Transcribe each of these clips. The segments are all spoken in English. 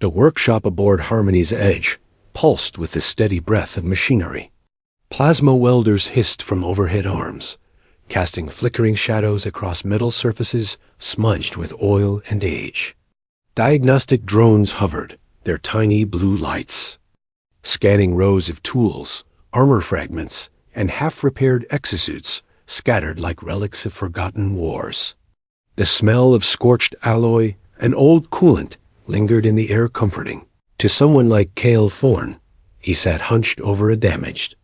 The workshop aboard Harmony's Edge pulsed with the steady breath of machinery. Plasma welders hissed from overhead arms, casting flickering shadows across metal surfaces smudged with oil and age. Diagnostic drones hovered, their tiny blue lights, scanning rows of tools, armor fragments, and half-repaired exosuits scattered like relics of forgotten wars. The smell of scorched alloy and old coolant lingered in the air, comforting. To someone like Cale Thorne, he sat hunched over a damaged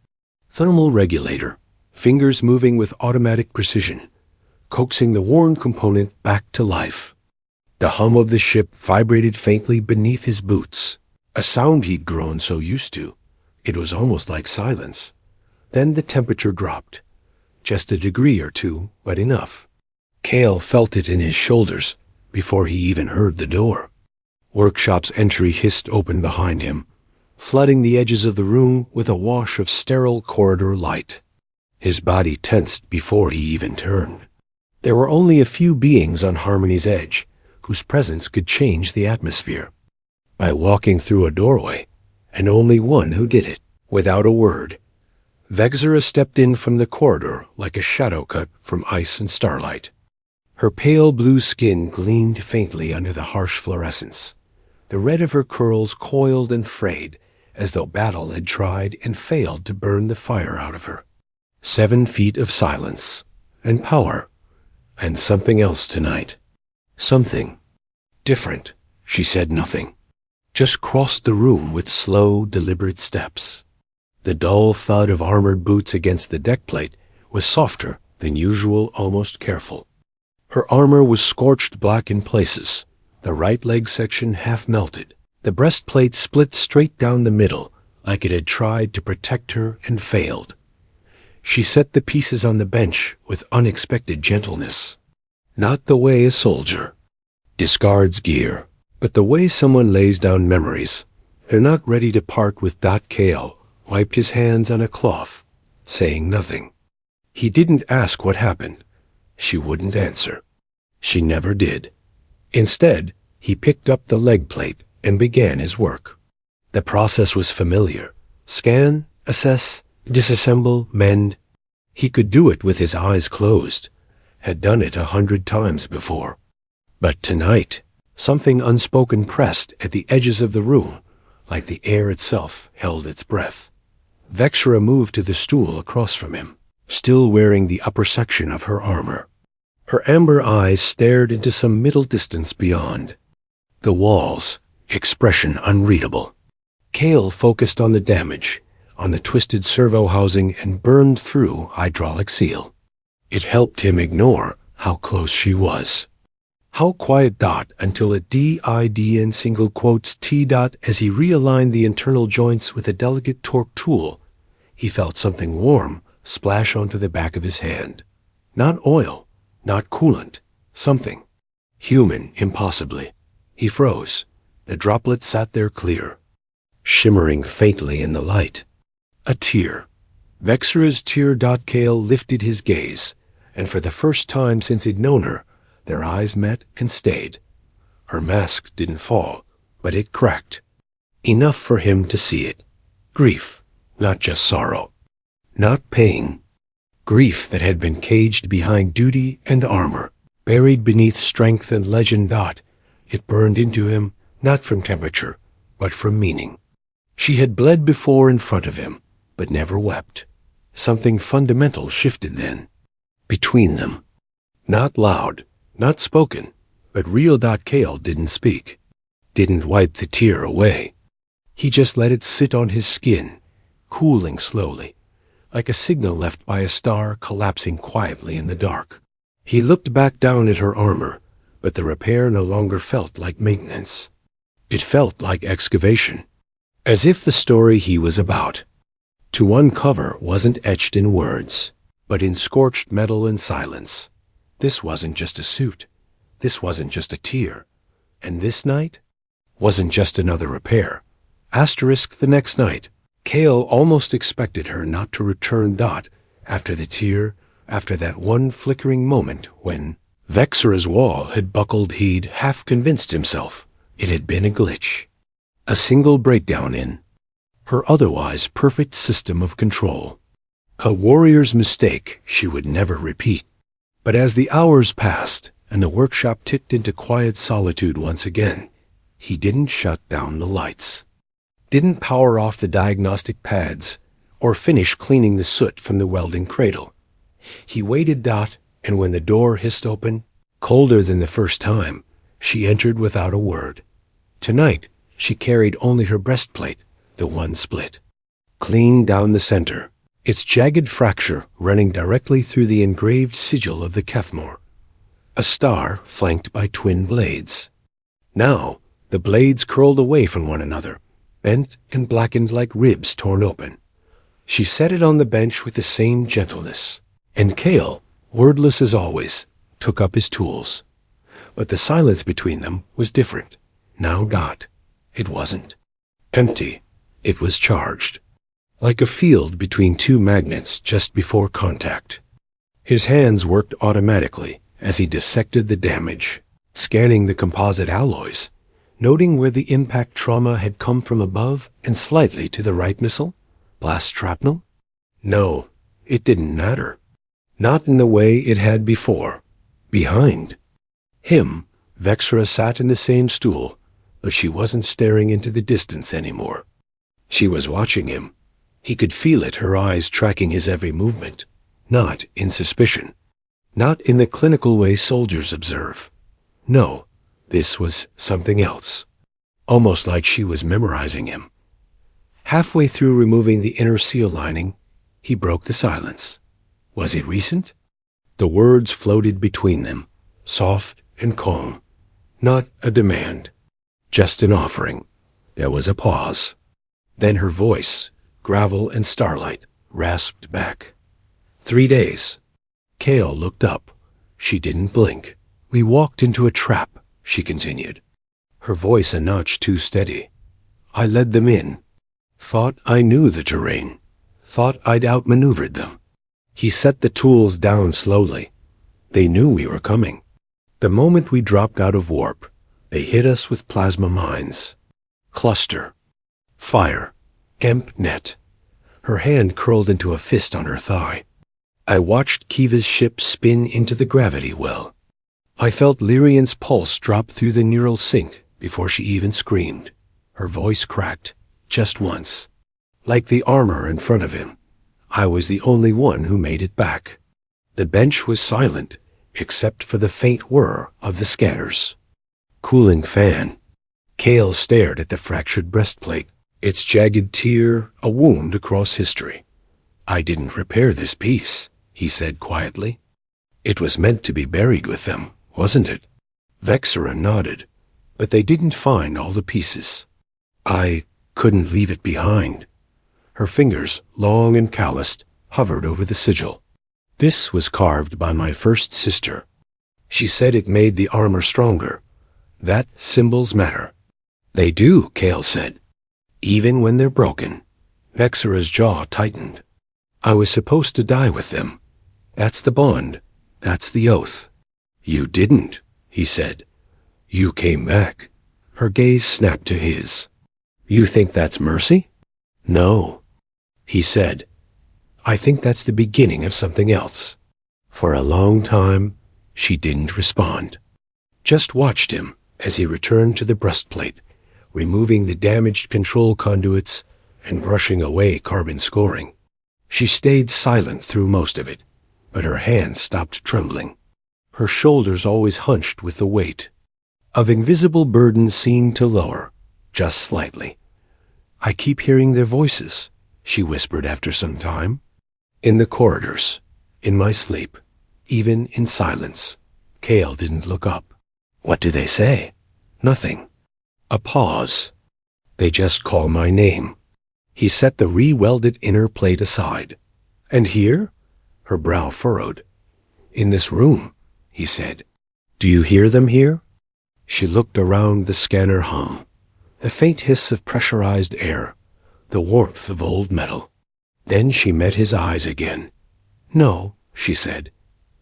thermal regulator, fingers moving with automatic precision, coaxing the worn component back to life. The hum of the ship vibrated faintly beneath his boots, a sound he'd grown so used to, it was almost like silence. Then the temperature dropped, just a degree or two, but enough. Cale felt it in his shoulders before he even heard the door. Workshop's entry hissed open behind him, flooding the edges of the room with a wash of sterile corridor light. His body tensed before he even turned. There were only a few beings on Harmony's Edge whose presence could change the atmosphere. By walking through a doorway, and only one who did it, without a word. Vexera stepped in from the corridor like a shadow cut from ice and starlight. Her pale blue skin gleamed faintly under the harsh fluorescence. The red of her curls coiled and frayed, as though battle had tried and failed to burn the fire out of her. 7 feet of silence, and power, and something else tonight. Something different. She said nothing, just crossed the room with slow, deliberate steps. The dull thud of armored boots against the deck plate was softer than usual, almost careful. Her armor was scorched black in places, the right leg section half melted. The breastplate split straight down the middle, like it had tried to protect her and failed. She set the pieces on the bench with unexpected gentleness. Not the way a soldier discards gear, but the way someone lays down memories. They're not ready to part with. Cale wiped his hands on a cloth, saying nothing. He didn't ask what happened. She wouldn't answer. She never did. Instead, he picked up the leg plate and began his work. The process was familiar. Scan, assess, disassemble, mend. He could do it with his eyes closed, had done it 100 times before. But tonight, something unspoken pressed at the edges of the room, like the air itself held its breath. Vexera moved to the stool across from him, still wearing the upper section of her armor. Her amber eyes stared into some middle distance beyond. The walls, expression unreadable. Cale focused on the damage, on the twisted servo housing and burned through hydraulic seal. It helped him ignore how close she was. How quiet. Until a DIDN single quotes T. As he realigned the internal joints with a delicate torque tool, he felt something warm splash onto the back of his hand. Not oil, not coolant, something. Human, impossibly. He froze. The droplet sat there clear, shimmering faintly in the light. A tear. Vexera's tear. Cale lifted his gaze, and for the first time since he'd known her, their eyes met and stayed. Her mask didn't fall, but it cracked. Enough for him to see it. Grief, not just sorrow. Not pain. Grief that had been caged behind duty and armor, buried beneath strength and legend. It burned into him, not from temperature, but from meaning. She had bled before in front of him, but never wept. Something fundamental shifted then. Between them. Not loud, not spoken, but real. Cale didn't speak, didn't wipe the tear away. He just let it sit on his skin, cooling slowly, like a signal left by a star collapsing quietly in the dark. He looked back down at her armor, but the repair no longer felt like maintenance. It felt like excavation, as if the story he was about to uncover wasn't etched in words, but in scorched metal and silence. This wasn't just a suit. This wasn't just a tear. And this night wasn't just another repair. The next night, Cale almost expected her not to return. After the tear, after that one flickering moment when Vexera's wall had buckled, he'd half convinced himself it had been a glitch. A single breakdown in her otherwise perfect system of control. A warrior's mistake she would never repeat. But as the hours passed and the workshop ticked into quiet solitude once again, he didn't shut down the lights, didn't power off the diagnostic pads, or finish cleaning the soot from the welding cradle. He waited. And when the door hissed open, colder than the first time, she entered without a word. Tonight, she carried only her breastplate, the one split, clean down the center, its jagged fracture running directly through the engraved sigil of the Kethmor, a star flanked by twin blades. Now, the blades curled away from one another, bent and blackened like ribs torn open. She set it on the bench with the same gentleness, and Kale, wordless as always, took up his tools. But the silence between them was different. Now, it wasn't empty. It was charged, like a field between two magnets just before contact. His hands worked automatically as he dissected the damage, scanning the composite alloys, noting where the impact trauma had come from above and slightly to the right missile. Blast shrapnel? No, it didn't matter. Not in the way it had before. Behind him, Vexra sat in the same stool, but she wasn't staring into the distance anymore. She was watching him. He could feel it, her eyes tracking his every movement, not in suspicion, not in the clinical way soldiers observe. No, this was something else, almost like she was memorizing him. Halfway through removing the inner seal lining, he broke the silence. Was it recent? The words floated between them, soft and calm. Not a demand, just an offering. There was a pause. Then her voice, gravel and starlight, rasped back. 3 days. Kale looked up. She didn't blink. We walked into a trap, she continued, her voice a notch too steady. I led them in. Thought I knew the terrain. Thought I'd outmaneuvered them. He set the tools down slowly. They knew we were coming. The moment we dropped out of warp, they hit us with plasma mines. Cluster. Fire. Kemp net. Her hand curled into a fist on her thigh. I watched Kiva's ship spin into the gravity well. I felt Lyrian's pulse drop through the neural sync before she even screamed. Her voice cracked, just once. Like the armor in front of him, I was the only one who made it back. The bench was silent, except for the faint whir of the scanners. Cooling fan. Kale stared at the fractured breastplate, its jagged tear a wound across history. I didn't repair this piece, he said quietly. It was meant to be buried with them, wasn't it? Vexra nodded, but they didn't find all the pieces. I couldn't leave it behind. Her fingers, long and calloused, hovered over the sigil. This was carved by my first sister. She said it made the armor stronger. That symbols matter. They do, Kale said. Even when they're broken. Vexra's jaw tightened. I was supposed to die with them. That's the bond. That's the oath. You didn't, he said. You came back. Her gaze snapped to his. You think that's mercy? No, he said. I think that's the beginning of something else. For a long time, she didn't respond. Just watched him as he returned to the breastplate, removing the damaged control conduits and brushing away carbon scoring. She stayed silent through most of it, but her hands stopped trembling. Her shoulders always hunched with the weight of invisible burdens seemed to lower, just slightly. I keep hearing their voices, she whispered after some time. In the corridors, in my sleep, even in silence. Kale didn't look up. What do they say? Nothing. A pause. They just call my name. He set the re-welded inner plate aside. And here? Her brow furrowed. In this room, he said. Do you hear them here? She looked around the scanner hum. The faint hiss of pressurized air, the warmth of old metal. Then she met his eyes again. No, she said.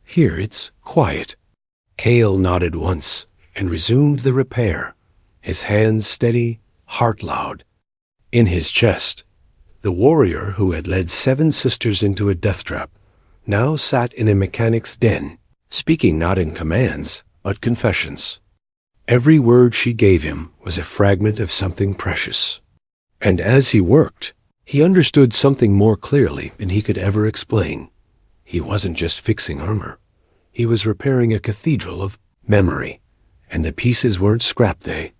Here it's quiet. Kale nodded once and resumed the repair, his hands steady, heart loud. In his chest, the warrior who had led 7 sisters into a death trap now sat in a mechanic's den, speaking not in commands, but confessions. Every word she gave him was a fragment of something precious. And as he worked, he understood something more clearly than he could ever explain. He wasn't just fixing armor. He was repairing a cathedral of memory, and the pieces weren't scrap, they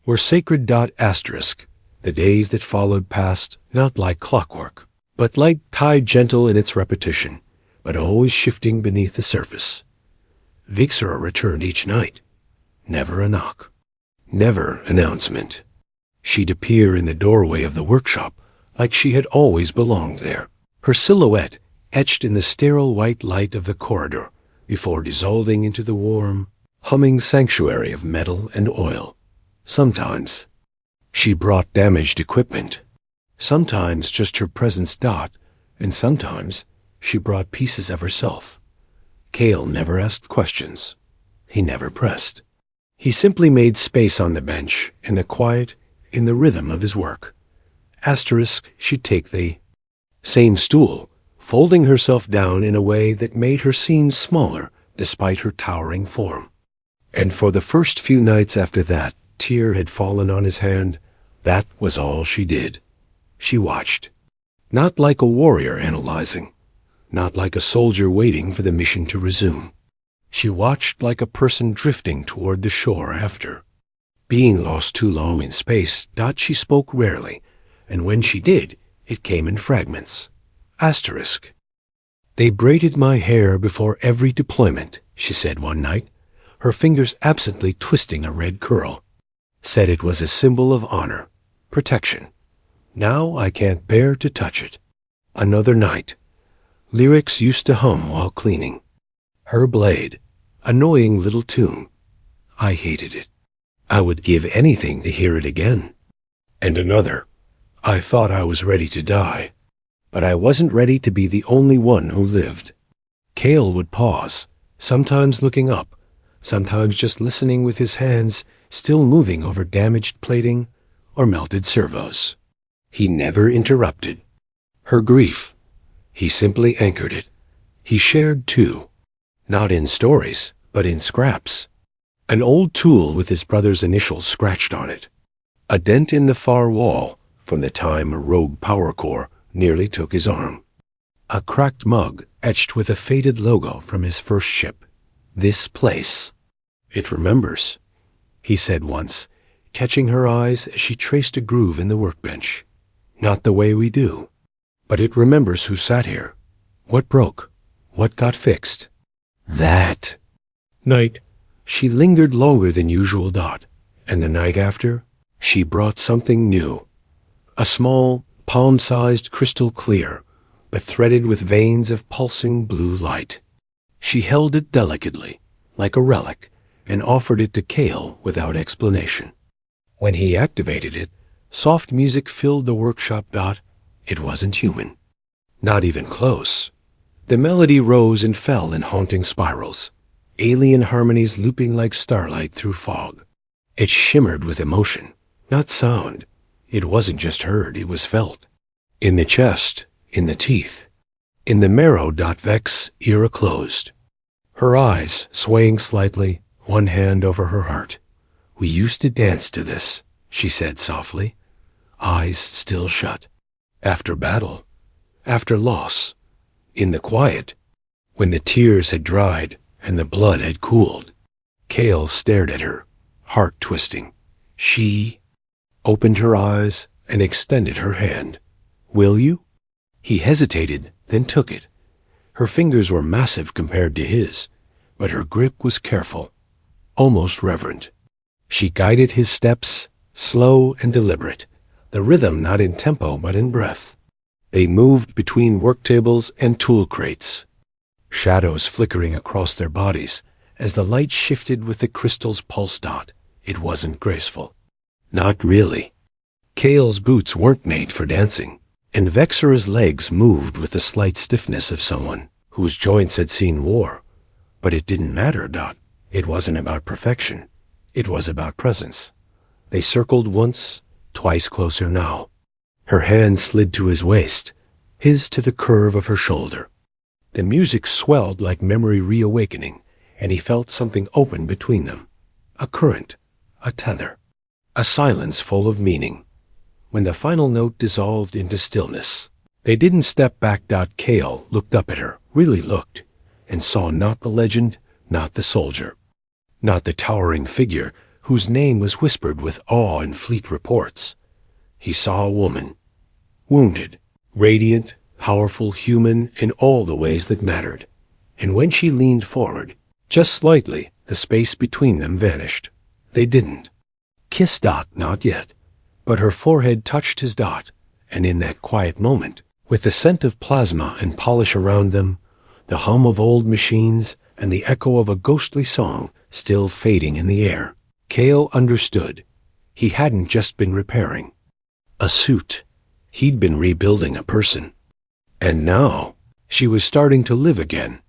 were sacred. Asterisk. The days that followed passed not like clockwork, but like tide, gentle in its repetition, but always shifting beneath the surface. Vixera returned each night. Never a knock. Never announcement. She'd appear in the doorway of the workshop like she had always belonged there, her silhouette etched in the sterile white light of the corridor before dissolving into the warm, humming sanctuary of metal and oil. Sometimes she brought damaged equipment. Sometimes just her presence. And sometimes she brought pieces of herself. Cale never asked questions. He never pressed. He simply made space on the bench, in the quiet, in the rhythm of his work. Asterisk. She'd take the same stool, folding herself down in a way that made her seem smaller despite her towering form. And for the first few nights after that tear had fallen on his hand, that was all she did. She watched. Not like a warrior analyzing, not like a soldier waiting for the mission to resume. She watched like a person drifting toward the shore after being lost too long in space. She spoke rarely, and when she did, it came in fragments. Asterisk. They braided my hair before every deployment, she said one night, her fingers absently twisting a red curl. Said it was a symbol of honor, protection. Now I can't bear to touch it. Another night. Lyrics used to hum while cleaning. Her blade, annoying little tune. I hated it. I would give anything to hear it again. And another. I thought I was ready to die, but I wasn't ready to be the only one who lived. Cale would pause, sometimes looking up, sometimes just listening with his hands still moving over damaged plating or melted servos. He never interrupted. Her grief. He simply anchored it. He shared too. Not in stories, but in scraps. An old tool with his brother's initials scratched on it. A dent in the far wall from the time a rogue power core nearly took his arm. A cracked mug etched with a faded logo from his first ship. This place. It remembers, he said once, catching her eyes as she traced a groove in the workbench. Not the way we do, but it remembers who sat here, what broke, what got fixed. That night, she lingered longer than usual. And the night after, she brought something new. A small, palm-sized crystal clear, but threaded with veins of pulsing blue light. She held it delicately, like a relic, and offered it to Cale without explanation. When he activated it, soft music filled the workshop. It wasn't human. Not even close. The melody rose and fell in haunting spirals, alien harmonies looping like starlight through fog. It shimmered with emotion, not sound. It wasn't just heard, it was felt. In the chest, in the teeth, in the marrow. Vex, ear closed. Her eyes swaying slightly, one hand over her heart. We used to dance to this, she said softly, eyes still shut. After battle, after loss, in the quiet, when the tears had dried and the blood had cooled. Cale stared at her, heart twisting. She opened her eyes and extended her hand. Will you? He hesitated, then took it. Her fingers were massive compared to his, but her grip was careful, almost reverent. She guided his steps, slow and deliberate, the rhythm not in tempo but in breath. They moved between work tables and tool crates, shadows flickering across their bodies as the light shifted with the crystal's pulse. It wasn't graceful. Not really. Cale's boots weren't made for dancing, and Vexera's legs moved with the slight stiffness of someone whose joints had seen war. But it didn't matter. It wasn't about perfection. It was about presence. They circled once, twice closer now. Her hand slid to his waist, his to the curve of her shoulder. The music swelled like memory reawakening, and he felt something open between them. A current, a tether, a silence full of meaning. When the final note dissolved into stillness, they didn't step back. Kale looked up at her, really looked, and saw not the legend, not the soldier, not the towering figure whose name was whispered with awe in fleet reports. He saw a woman, wounded, radiant, powerful, human in all the ways that mattered. And when she leaned forward, just slightly, the space between them vanished. They didn't kiss. Not yet. But her forehead touched his. And in that quiet moment, with the scent of plasma and polish around them, the hum of old machines, and the echo of a ghostly song still fading in the air, Kale understood. He hadn't just been repairing a suit. He'd been rebuilding a person. And now, she was starting to live again.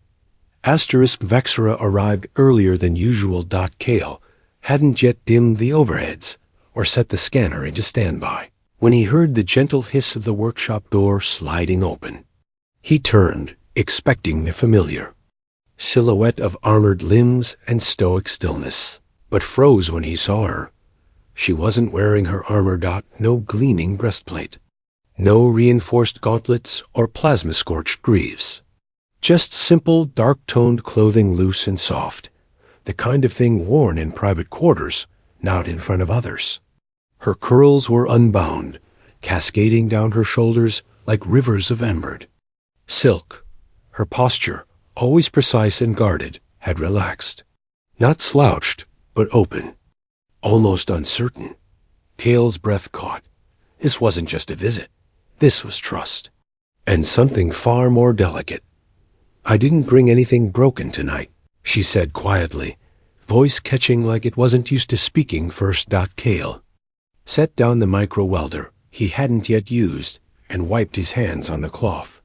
Vexera arrived earlier than usual. Kale hadn't yet dimmed the overheads or set the scanner into standby when he heard the gentle hiss of the workshop door sliding open. He turned, expecting the familiar silhouette of armored limbs and stoic stillness, but froze when he saw her. She wasn't wearing her armor. No gleaming breastplate, no reinforced gauntlets or plasma-scorched greaves. Just simple, dark-toned clothing, loose and soft, the kind of thing worn in private quarters, not in front of others. Her curls were unbound, cascading down her shoulders like rivers of emerald silk. Her posture, always precise and guarded, had relaxed. Not slouched, but open, almost uncertain. Kale's breath caught. This wasn't just a visit. This was trust. And something far more delicate. "I didn't bring anything broken tonight," she said quietly, voice catching like it wasn't used to speaking first. Kale set down the micro-welder he hadn't yet used and wiped his hands on the cloth.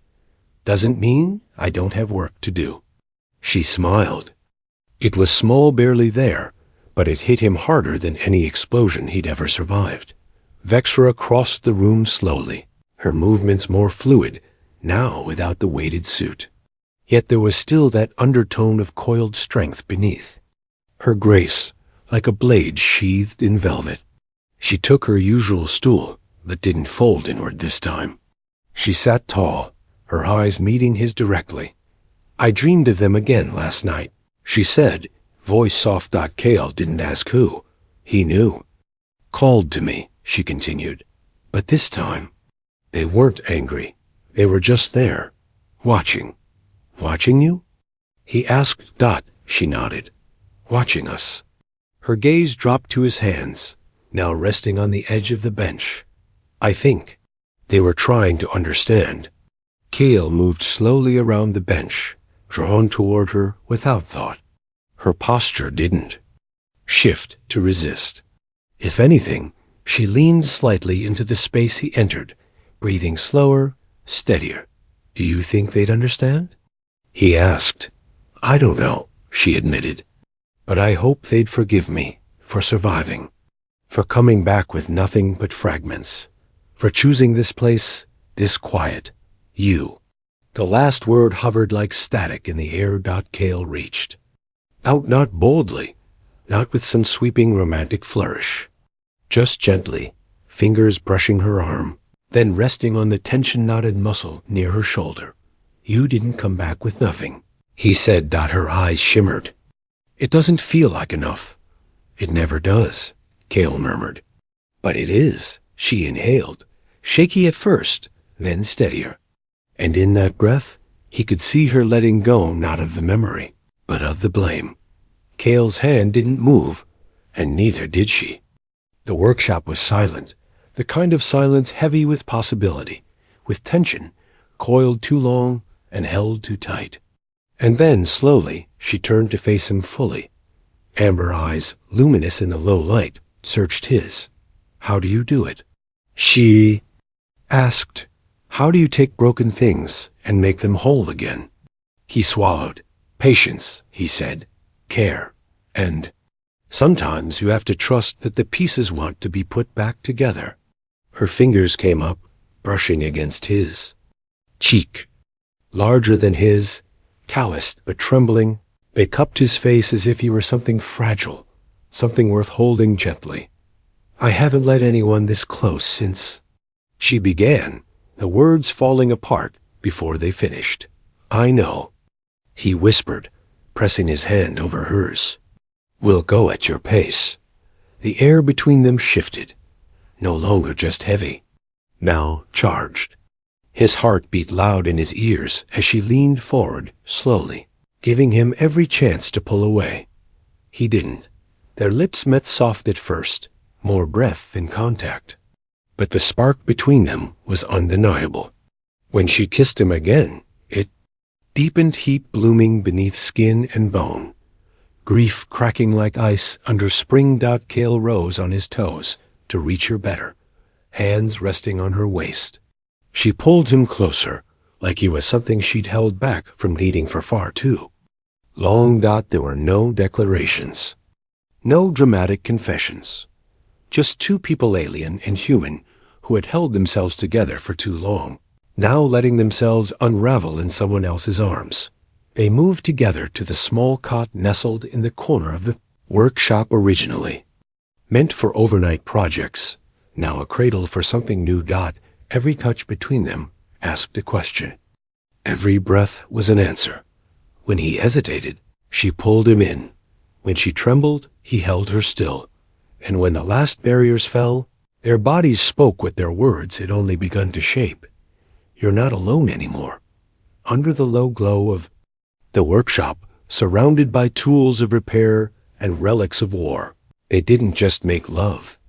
"Doesn't mean I don't have work to do." She smiled. It was small, barely there, but it hit him harder than any explosion he'd ever survived. Vexera crossed the room slowly, her movements more fluid, now without the weighted suit. Yet there was still that undertone of coiled strength beneath. Her grace, like a blade sheathed in velvet. She took her usual stool, but didn't fold inward this time. She sat tall, her eyes meeting his directly. "I dreamed of them again last night," she said, voice soft. Kale didn't ask who. He knew. "Called to me," she continued. "But this time, they weren't angry. They were just there, watching." "Watching you?" he asked. She nodded. "Watching us." Her gaze dropped to his hands, now resting on the edge of the bench. "I think they were trying to understand." Kale moved slowly around the bench, drawn toward her without thought. Her posture didn't shift to resist. If anything, she leaned slightly into the space he entered, breathing slower, steadier. "Do you think they'd understand?" he asked. "I don't know," she admitted. "But I hope they'd forgive me for surviving, for coming back with nothing but fragments, for choosing this place, this quiet, you." The last word hovered like static in the air. Kale reached out, not boldly, not with some sweeping romantic flourish, just gently, fingers brushing her arm, then resting on the tension-knotted muscle near her shoulder. "You didn't come back with nothing," he said. Her eyes shimmered. "It doesn't feel like enough." "It never does," Kale murmured. "But it is," she inhaled, shaky at first, then steadier. And in that breath, he could see her letting go not of the memory, but of the blame. Kale's hand didn't move, and neither did she. The workshop was silent, the kind of silence heavy with possibility, with tension, coiled too long and held too tight. And then, slowly, she turned to face him fully. Amber eyes, luminous in the low light, searched his. "How do you do it?" she asked. "How do you take broken things and make them whole again?" He swallowed. "Patience," he said. "Care. And sometimes you have to trust that the pieces want to be put back together." Her fingers came up, brushing against his cheek. Larger than his, calloused but trembling, they cupped his face as if he were something fragile, something worth holding gently. "I haven't let anyone this close since," she began, the words falling apart before they finished. "I know," he whispered, pressing his hand over hers. "We'll go at your pace." The air between them shifted, no longer just heavy, now charged. His heart beat loud in his ears as she leaned forward slowly, giving him every chance to pull away. He didn't. Their lips met soft at first, more breath than contact. But the spark between them was undeniable. When she kissed him again, it deepened, heat blooming beneath skin and bone. Grief cracking like ice under spring. Kale rose on his toes to reach her better, hands resting on her waist. She pulled him closer, like he was something she'd held back from needing for far too long. There were no declarations, no dramatic confessions. Just two people, alien and human, who had held themselves together for too long, now letting themselves unravel in someone else's arms. They moved together to the small cot nestled in the corner of the workshop, originally meant for overnight projects, now a cradle for something new. Every touch between them asked a question. Every breath was an answer. When he hesitated, she pulled him in. When she trembled, he held her still. And when the last barriers fell, their bodies spoke what their words had only begun to shape. "You're not alone anymore." Under the low glow of the workshop, surrounded by tools of repair and relics of war, they didn't just make love.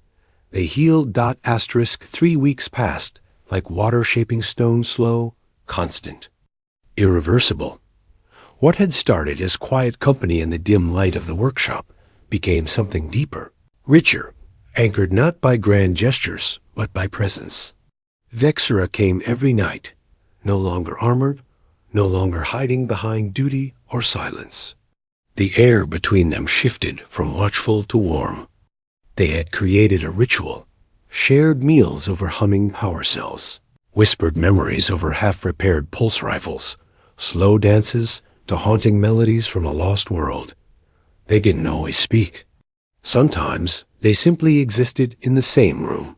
They healed. 3 weeks passed, like water shaping stone, slow, constant, irreversible. What had started as quiet company in the dim light of the workshop became something deeper, richer, anchored not by grand gestures, but by presence. Vexera came every night, no longer armored, no longer hiding behind duty or silence. The air between them shifted from watchful to warm. They had created a ritual, shared meals over humming power cells, whispered memories over half-repaired pulse rifles, slow dances to haunting melodies from a lost world. They didn't always speak. Sometimes they simply existed in the same room.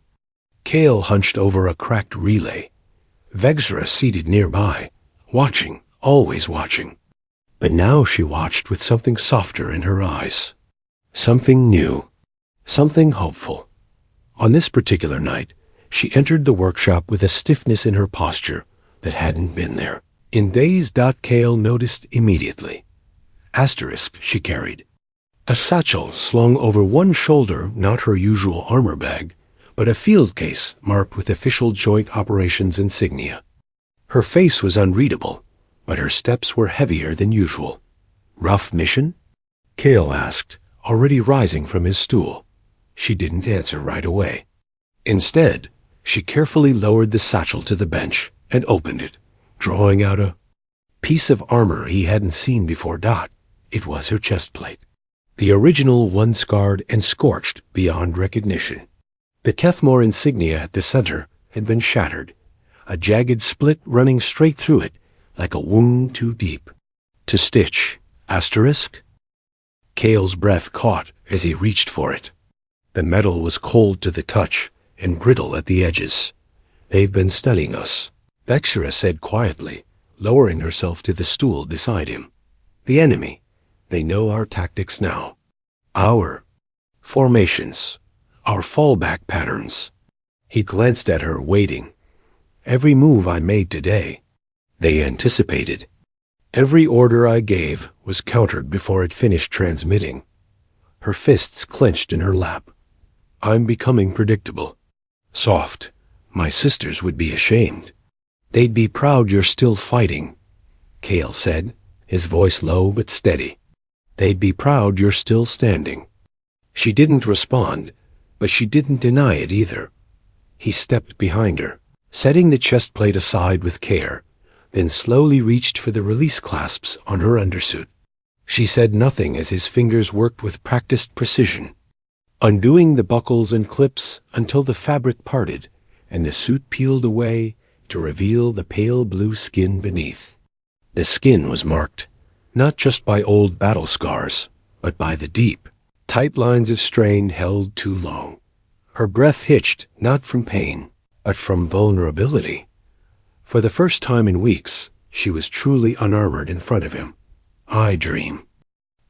Kale hunched over a cracked relay, Vexera seated nearby, watching, always watching. But now she watched with something softer in her eyes. Something new. Something hopeful. On this particular night, she entered the workshop with a stiffness in her posture that hadn't been there in days. Kale noticed immediately. Asterisk she carried. A satchel slung over one shoulder, not her usual armor bag, but a field case marked with official joint operations insignia. Her face was unreadable, but her steps were heavier than usual. "Rough mission?" Kale asked, already rising from his stool. She didn't answer right away. Instead, she carefully lowered the satchel to the bench and opened it, drawing out a piece of armor he hadn't seen before. It was her chest plate. The original one, scarred and scorched beyond recognition. The Kethmore insignia at the center had been shattered, a jagged split running straight through it like a wound too deep to stitch. Asterisk? Kale's breath caught as he reached for it. The metal was cold to the touch and brittle at the edges. "They've been studying us," Vexera said quietly, lowering herself to the stool beside him. "The enemy. They know our tactics now. Our formations. Our fallback patterns." He glanced at her, waiting. "Every move I made today, they anticipated. Every order I gave was countered before it finished transmitting." Her fists clenched in her lap. "I'm becoming predictable. Soft. My sisters would be ashamed. They'd be proud you're still fighting," Kale said, his voice low but steady. "They'd be proud you're still standing." She didn't respond, but she didn't deny it either. He stepped behind her, setting the chest plate aside with care, then slowly reached for the release clasps on her undersuit. She said nothing as his fingers worked with practiced precision, undoing the buckles and clips until the fabric parted and the suit peeled away to reveal the pale blue skin beneath. The skin was marked, not just by old battle scars, but by the deep, tight lines of strain held too long. Her breath hitched, not from pain, but from vulnerability. For the first time in weeks, she was truly unarmored in front of him. "I dream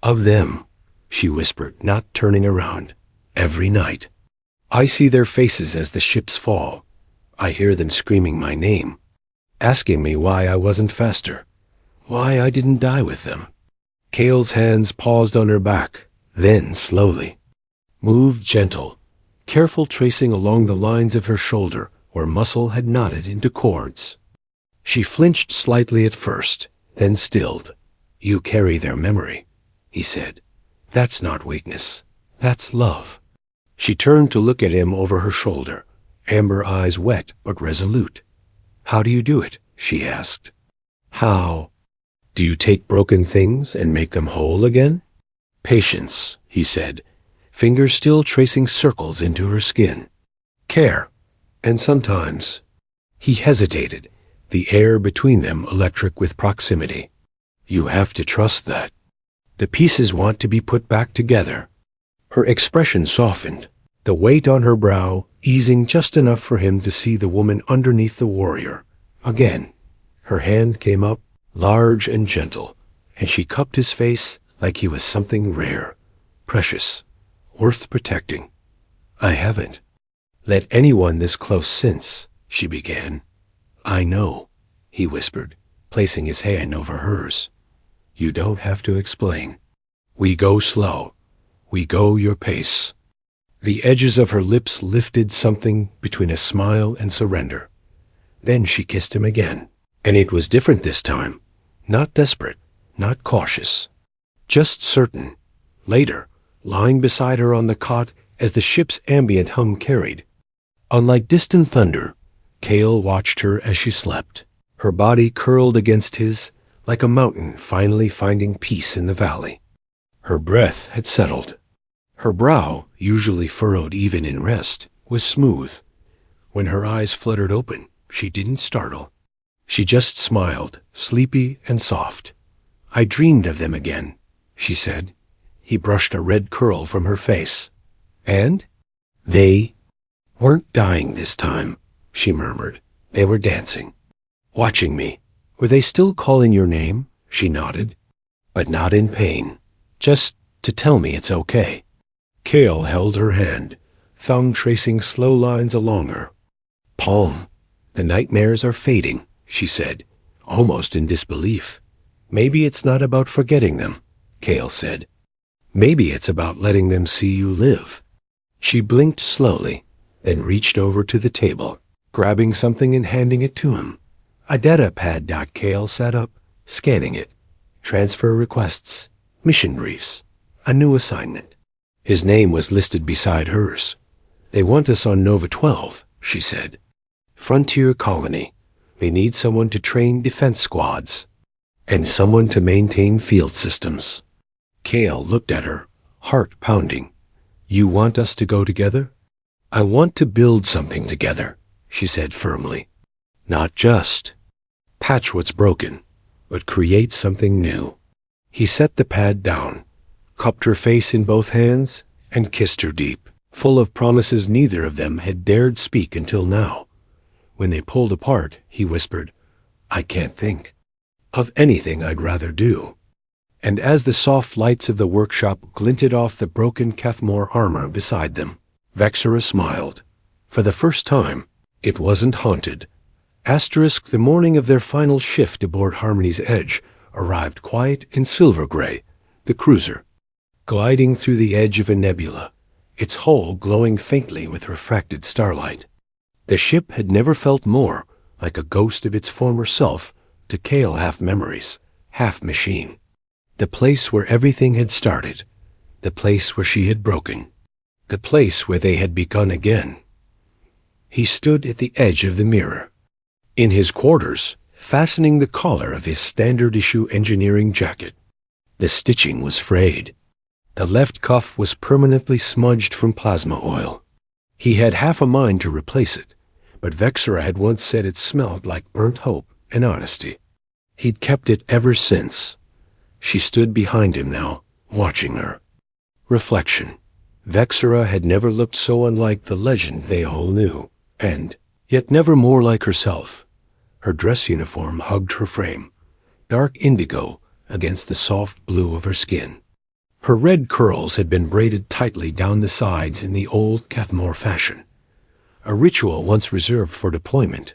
of them," she whispered, not turning around. "Every night. I see their faces as the ships fall. I hear them screaming my name, asking me why I wasn't faster, why I didn't die with them." Kale's hands paused on her back, then slowly moved, gentle, careful, tracing along the lines of her shoulder where muscle had knotted into cords. She flinched slightly at first, then stilled. "You carry their memory," he said. "That's not weakness. That's love." She turned to look at him over her shoulder, amber eyes wet but resolute. "How do you do it?" she asked. "How? Do you take broken things and make them whole again?" "Patience," he said, fingers still tracing circles into her skin. "Care. And sometimes—" He hesitated, the air between them electric with proximity. "You have to trust that. The pieces want to be put back together." Her expression softened, the weight on her brow easing just enough for him to see the woman underneath the warrior. Again, her hand came up, large and gentle, and she cupped his face like he was something rare, precious, worth protecting. "I haven't let anyone this close since," she began. "I know," he whispered, placing his hand over hers. "You don't have to explain. We go slow. We go your pace." The edges of her lips lifted, something between a smile and surrender. Then she kissed him again, and it was different this time. Not desperate, not cautious, just certain. Later, lying beside her on the cot as the ship's ambient hum carried. Unlike distant thunder, Kale watched her as she slept, her body curled against his like a mountain finally finding peace in the valley. Her breath had settled. Her brow, usually furrowed even in rest, was smooth. When her eyes fluttered open, she didn't startle. She just smiled, sleepy and soft. "I dreamed of them again," she said. He brushed a red curl from her face. "And?" "They weren't dying this time," she murmured. "They were dancing, watching me." "Were they still calling your name?" She nodded. "But not in pain. Just to tell me it's okay." Kale held her hand, thumb tracing slow lines along her palm. "The nightmares are fading," she said, almost in disbelief. "Maybe it's not about forgetting them," Kale said. "Maybe it's about letting them see you live." She blinked slowly, then reached over to the table, grabbing something and handing it to him. A data pad. Kale sat up, scanning it. Transfer requests, mission briefs, a new assignment. His name was listed beside hers. "They want us on Nova 12, she said. "Frontier colony. They need someone to train defense squads, and someone to maintain field systems." Kale looked at her, heart pounding. "You want us to go together?" "I want to build something together," she said firmly. "Not just patch what's broken, but create something new." He set the pad down, cupped her face in both hands, and kissed her deep, full of promises neither of them had dared speak until now. When they pulled apart, he whispered, "I can't think of anything I'd rather do." And as the soft lights of the workshop glinted off the broken Cathmore armor beside them, Vexera smiled. For the first time, it wasn't haunted. The morning of their final shift aboard Harmony's Edge arrived quiet and silver gray, the cruiser, gliding through the edge of a nebula, its hull glowing faintly with refracted starlight. The ship had never felt more like a ghost of its former self to Kale, half memories, half machine. The place where everything had started, the place where she had broken, the place where they had begun again. He stood at the edge of the mirror. In his quarters, fastening the collar of his standard-issue engineering jacket. The stitching was frayed. The left cuff was permanently smudged from plasma oil. He had half a mind to replace it, but Vexera had once said it smelled like burnt hope and honesty. He'd kept it ever since. She stood behind him now, watching her. Reflection. Vexera had never looked so unlike the legend they all knew, and yet never more like herself. Her dress uniform hugged her frame, dark indigo against the soft blue of her skin. Her red curls had been braided tightly down the sides in the old Cathmore fashion, a ritual once reserved for deployment.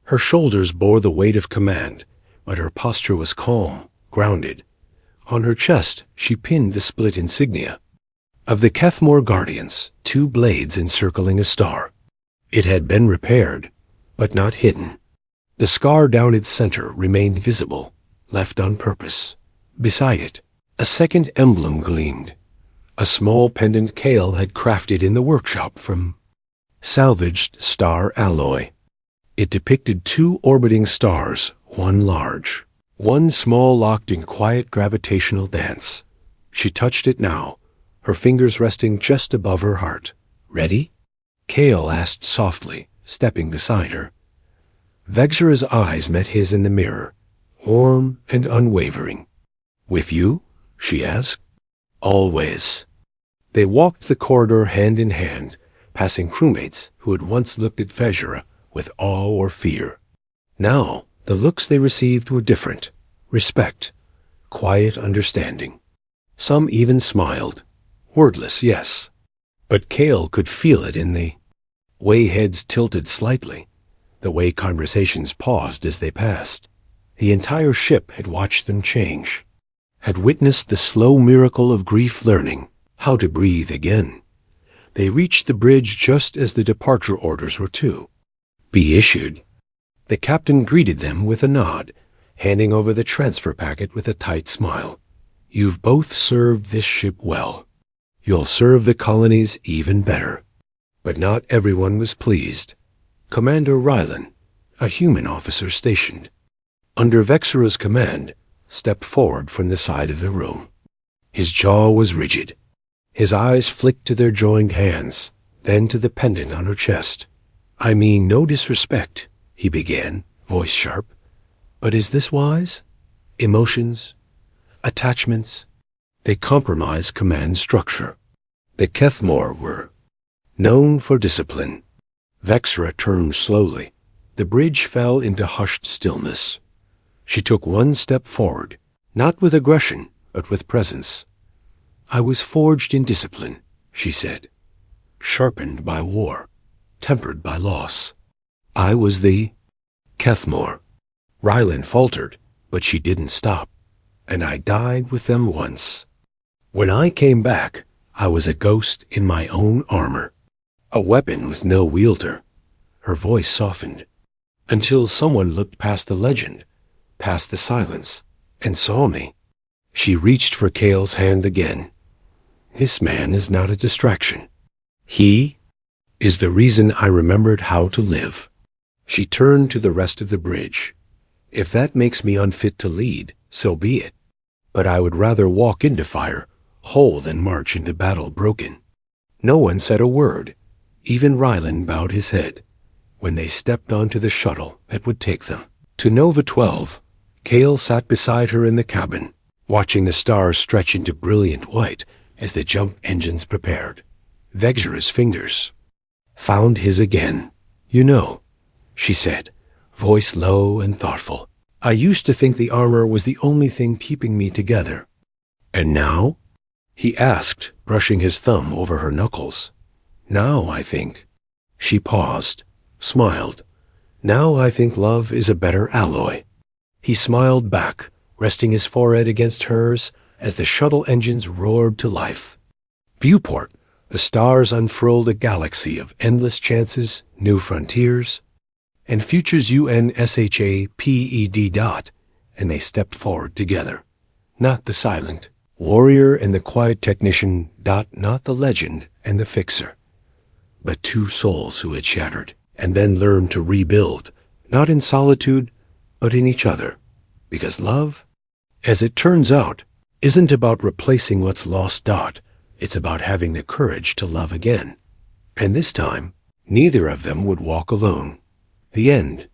Her shoulders bore the weight of command, but her posture was calm, grounded. On her chest she pinned the split insignia of the Cathmore Guardians, 2 blades encircling a star. It had been repaired, but not hidden. The scar down its center remained visible, left on purpose. Beside it, a second emblem gleamed, a small pendant Cale had crafted in the workshop from salvaged star alloy. It depicted 2 orbiting stars, one large, one small, locked in quiet gravitational dance. She touched it now, her fingers resting just above her heart. "Ready?" Cale asked softly, stepping beside her. Vexera's eyes met his in the mirror, warm and unwavering. "With you?" she asked. "Always." They walked the corridor hand in hand, passing crewmates who had once looked at Vexera with awe or fear. Now, the looks they received were different. Respect, quiet understanding. Some even smiled. Wordless, yes. But Cale could feel it in the way heads tilted slightly, the way conversations paused as they passed. The entire ship had watched them change, had witnessed the slow miracle of grief learning how to breathe again. They reached the bridge just as the departure orders were to be issued. The captain greeted them with a nod, handing over the transfer packet with a tight smile. "You've both served this ship well. You'll serve the colonies even better." But not everyone was pleased. Commander Rylan, a human officer stationed under Vexera's command, stepped forward from the side of the room. His jaw was rigid. His eyes flicked to their joined hands, then to the pendant on her chest. "I mean no disrespect," he began, voice sharp. "But is this wise? Emotions, attachments, they compromise command structure. The Cathmore were known for discipline." Vexera turned slowly. The bridge fell into hushed stillness. She took one step forward, not with aggression, but with presence. "I was forged in discipline," she said, "sharpened by war, tempered by loss. I was the Cathmore." Rylan faltered, but she didn't stop. "And I died with them once. When I came back, I was a ghost in my own armor, a weapon with no wielder." Her voice softened, "until someone looked past the legend, past the silence, and saw me." She reached for Cale's hand again. "This man is not a distraction. He is the reason I remembered how to live." She turned to the rest of the bridge. "If that makes me unfit to lead, so be it. But I would rather walk into fire whole than march into battle broken." No one said a word. Even Rylan bowed his head when they stepped onto the shuttle that would take them to Nova 12. Cale sat beside her in the cabin, watching the stars stretch into brilliant white as the jump engines prepared. Vexera's fingers found his again. "You know," she said, voice low and thoughtful, "I used to think the armor was the only thing keeping me together." "And now?" he asked, brushing his thumb over her knuckles. "Now, I think." She paused, smiled. "Now I think love is a better alloy." He smiled back, resting his forehead against hers as the shuttle engines roared to life. Viewport, the stars unfurled a galaxy of endless chances, new frontiers, and futures UNSHAPED. And they stepped forward together. Not the silent warrior and the quiet technician, not the legend and the fixer, but 2 souls who had shattered and then learned to rebuild, not in solitude, but in each other. Because love, as it turns out, isn't about replacing what's lost. It's about having the courage to love again. And this time, neither of them would walk alone. The end.